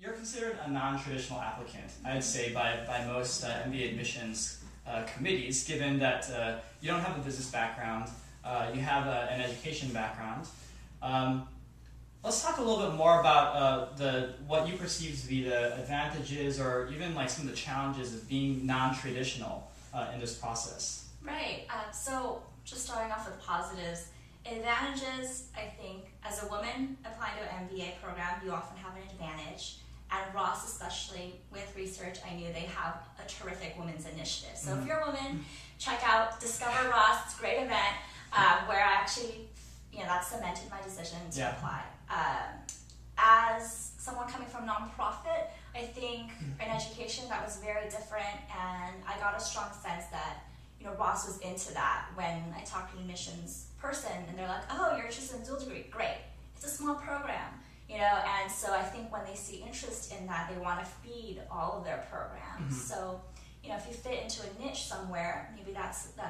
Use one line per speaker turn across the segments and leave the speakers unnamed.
You're considered a non-traditional applicant, I'd say, by most MBA admissions committees, given that you don't have a business background, you have an education background. Let's talk a little bit more about what you perceive to be the advantages or even like some of the challenges of being non-traditional in this process.
Right. So just starting off with positives, advantages, I think, as a woman applying to an MBA program, you often have an advantage. And Ross, especially with research, I knew they have a terrific women's initiative. So if you're a woman, check out Discover Ross. It's a great event where I actually, that cemented my decision to apply. As someone coming from nonprofit, I think in education that was very different, and I got a strong sense that Ross was into that when I talked to an admissions person, and they're like, "Oh, you're interested in dual degree? Great. It's a small program." And so I think when they see interest in that, they want to feed all of their programs. So, if you fit into a niche somewhere, maybe that's the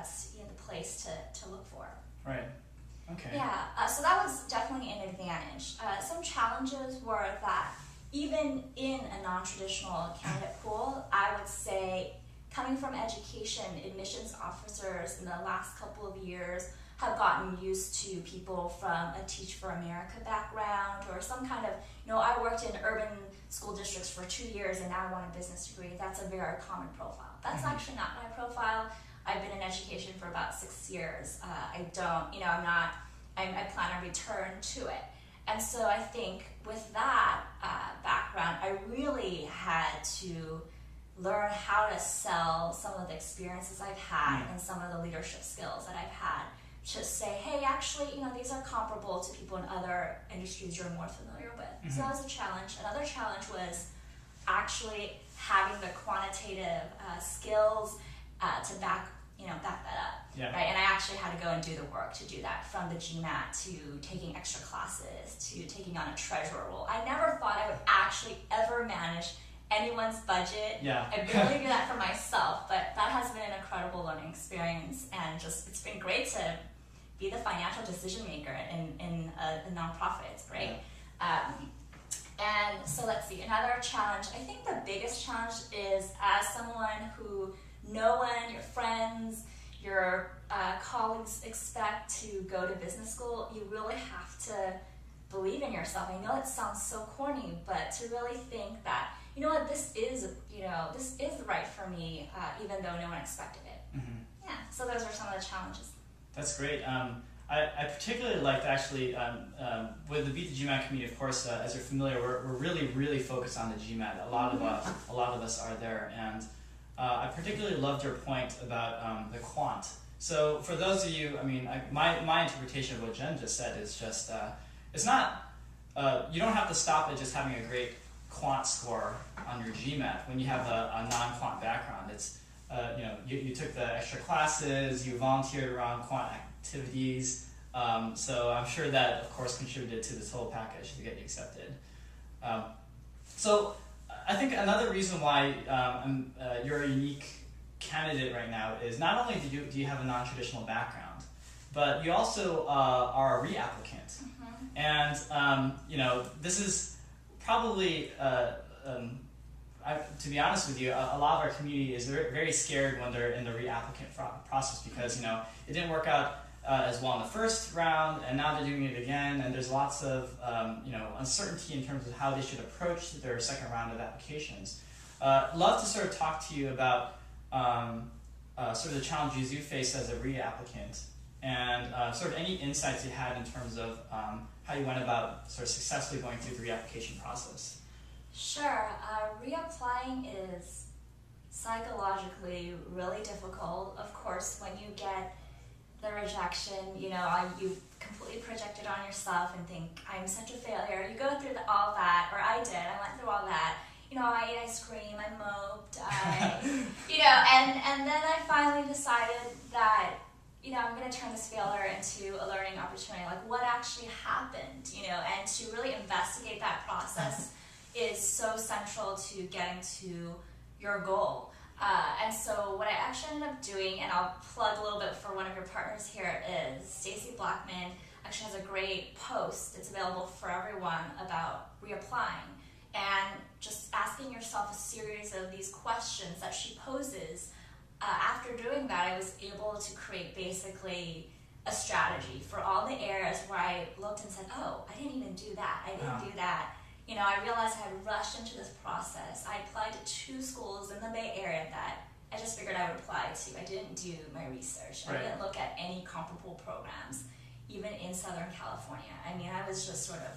place to look for.
Right. Okay.
Yeah. So that was definitely an advantage. Some challenges were that even in a non-traditional candidate pool, I would say, coming from education, admissions officers in the last couple of years have gotten used to people from a Teach for America background or some kind of, I worked in urban school districts for 2 years and now I want a business degree. That's a very common profile. That's actually not my profile. I've been in education for about 6 years. I plan to return to it. And so I think with that background, I really had to learn how to sell some of the experiences I've had and some of the leadership skills that I've had. Just say, hey, actually, these are comparable to people in other industries you're more familiar with. So that was a challenge. Another challenge was actually having the quantitative skills to back that up.
Yeah.
Right? And I actually had to go and do the work to do that, from the GMAT to taking extra classes to taking on a treasurer role. I never thought I would actually ever manage anyone's budget.
Yeah.
I barely do that for myself, but that has been an incredible learning experience, and it's been great to be the financial decision maker in a nonprofit. It's great. And so let's see, another challenge. I think the biggest challenge is, as someone who no one, your friends, your colleagues expect to go to business school, you really have to believe in yourself. I know it sounds so corny, but to really think that, this is right for me, even though no one expected it. Yeah, so those are some of the challenges.
That's great. I particularly liked actually with the Beat The GMAT community. Of course, as you're familiar, we're really, really focused on the GMAT. A lot of us are there, and I particularly loved your point about the quant. So for those of you, my interpretation of what Jen just said is just it's not you don't have to stop at just having a great quant score on your GMAT when you have a non-quant background. It's you took the extra classes, you volunteered around quant activities, so I'm sure that, of course, contributed to the total package to get you accepted. So I think another reason why you're a unique candidate right now is not only do you have a non-traditional background, but you also are a reapplicant. And this is probably to be honest with you, a lot of our community is very, very scared when they're in the reapplicant process because it didn't work out as well in the first round, and now they're doing it again, and there's lots of uncertainty in terms of how they should approach their second round of applications. Love to sort of talk to you about sort of the challenges you faced as a reapplicant, and sort of any insights you had in terms of how you went about sort of successfully going through the reapplication process.
Sure. Reapplying is psychologically really difficult. Of course, when you get the rejection, you completely project it on yourself and think, I'm such a failure. You go through all that, or I did. I went through all that. I ate ice cream, I moped, and then I finally decided that, I'm going to turn this failure into a learning opportunity. Like, what actually happened, and to really investigate that process is so central to getting to your goal. And so what I actually ended up doing, and I'll plug a little bit for one of your partners here, is Stacy Blackman actually has a great post. It's available for everyone about reapplying. and just asking yourself a series of these questions that she poses. After doing that, I was able to create basically a strategy for all the areas where I looked and said, oh, I didn't even do that. I didn't do that. You know, I realized I had rushed into this process. I applied to 2 schools in the Bay Area that I just figured I would apply to. I didn't do my research.
Right.
I didn't look at any comparable programs, even in Southern California. I mean, I was just sort of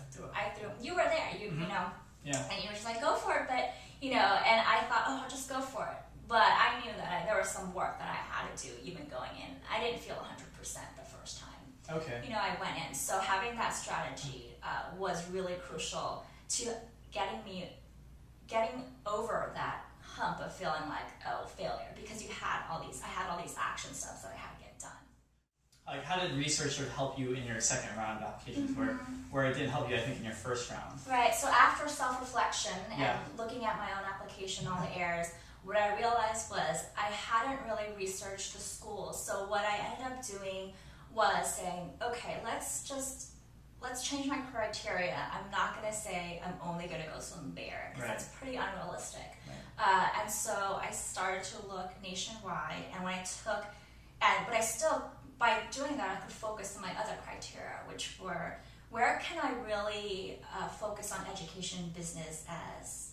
you were there, you know, and you were just like, go for it. But, you know, and I thought, oh, I'll just go for it. But I knew that there was some work that I had to do even going in. I didn't feel 100% the first time.
Okay.
You know, I went in. So having that strategy was really crucial to getting over that hump of feeling like, oh, failure, because I had all these action steps that I had to get done.
Like, how did research sort of help you in your second round of applications, where it didn't help you, I think, in your first round?
Right. So after self-reflection and looking at my own application, all the errors, what I realized was I hadn't really researched the schools. So what I ended up doing was saying, okay, let's change my criteria. I'm not going to say I'm only going to go to the Bay Area, because that's pretty unrealistic. Right. And so I started to look nationwide, and by doing that, I could focus on my other criteria, which were, where can I really focus on education and business as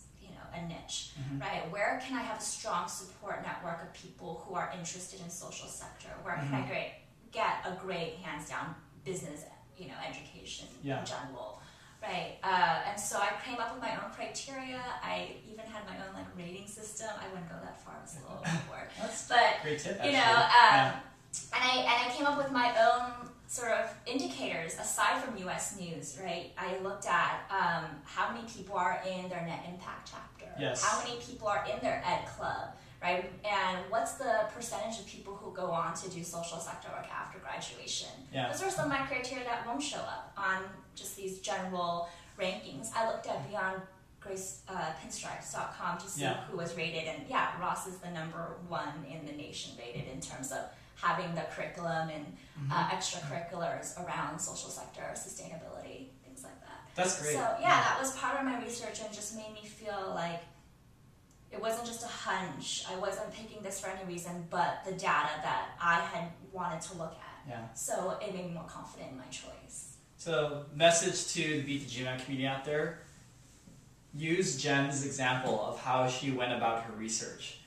a niche, right? Where can I have a strong support network of people who are interested in social sector? Where can I get a great hands-down business, education in general, right? And so I came up with my own criteria. I even had my own rating system. I wouldn't go that far. I was a little overboard.
But great tip, actually.
And I came up with my own sort of indicators aside from U.S. News, right? I looked at how many people are in their net impact chapter, how many people are in their ed club, right? And what's the percentage of people who go on to do social sector work after graduation? Those are some of my criteria that won't show up on just these general rankings. I looked at pinstripes.com to see who was rated, and Ross is the #1 in the nation rated in terms of having the curriculum and extracurriculars around social sector, sustainability, things like that.
That's great.
So that was part of my research, and just made me feel like it wasn't just a hunch. I wasn't picking this for any reason, but the data that I had wanted to look at. So it made me more confident in my choice.
So message to the Beat The GMAT community out there, use Jen's example of how she went about her research.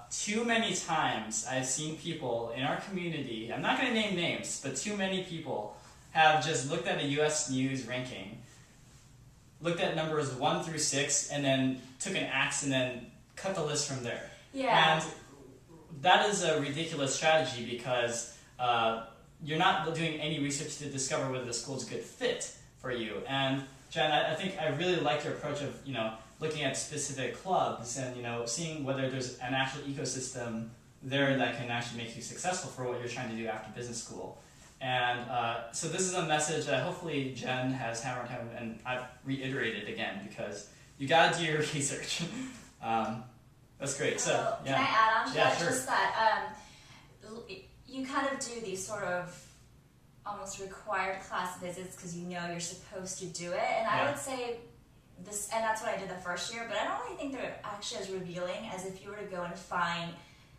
Too many times I've seen people in our community, I'm not going to name names, but too many people have just looked at a US News ranking, looked at numbers 1 through 6, and then took an axe and then cut the list from there. And that is a ridiculous strategy, because you're not doing any research to discover whether the school is a good fit for you. And Jen, I think I really like your approach of, looking at specific clubs and, seeing whether there's an actual ecosystem there that can actually make you successful for what you're trying to do after business school. And so this is a message that hopefully Jen has hammered home, and I've reiterated again, because you gotta do your research. That's great. So
can I add on to that?
Sure.
Just that you kind of do these sort of almost required class visits because you're supposed to do it, and I would say this, and that's what I did the first year, but I don't really think they're actually as revealing as if you were to go and find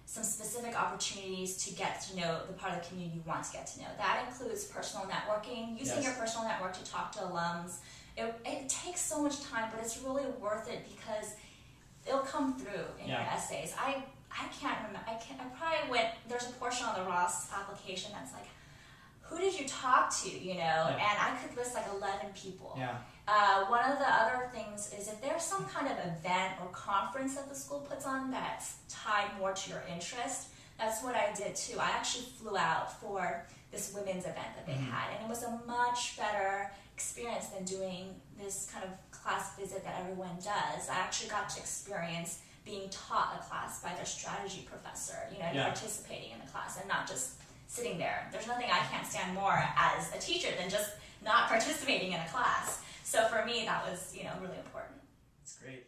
some specific opportunities to get to know the part of the community you want to get to know. That includes personal networking, using your personal network to talk to alums. It takes so much time, but it's really worth it because it'll come through in your essays. I can't remember. I probably went. There's a portion on the Ross application that's like, who did you talk to? And I could list 11 people. One of the other things is if there's some kind of event or conference that the school puts on that's tied more to your interest, that's what I did too. I actually flew out for this women's event that they had, and it was a much better experience than doing this kind of class visit that everyone does. I actually got to experience being taught a class by their strategy professor, participating in the class and not just sitting there. There's nothing I can't stand more as a teacher than just not participating in a class. So for me, that was, really important.
That's great.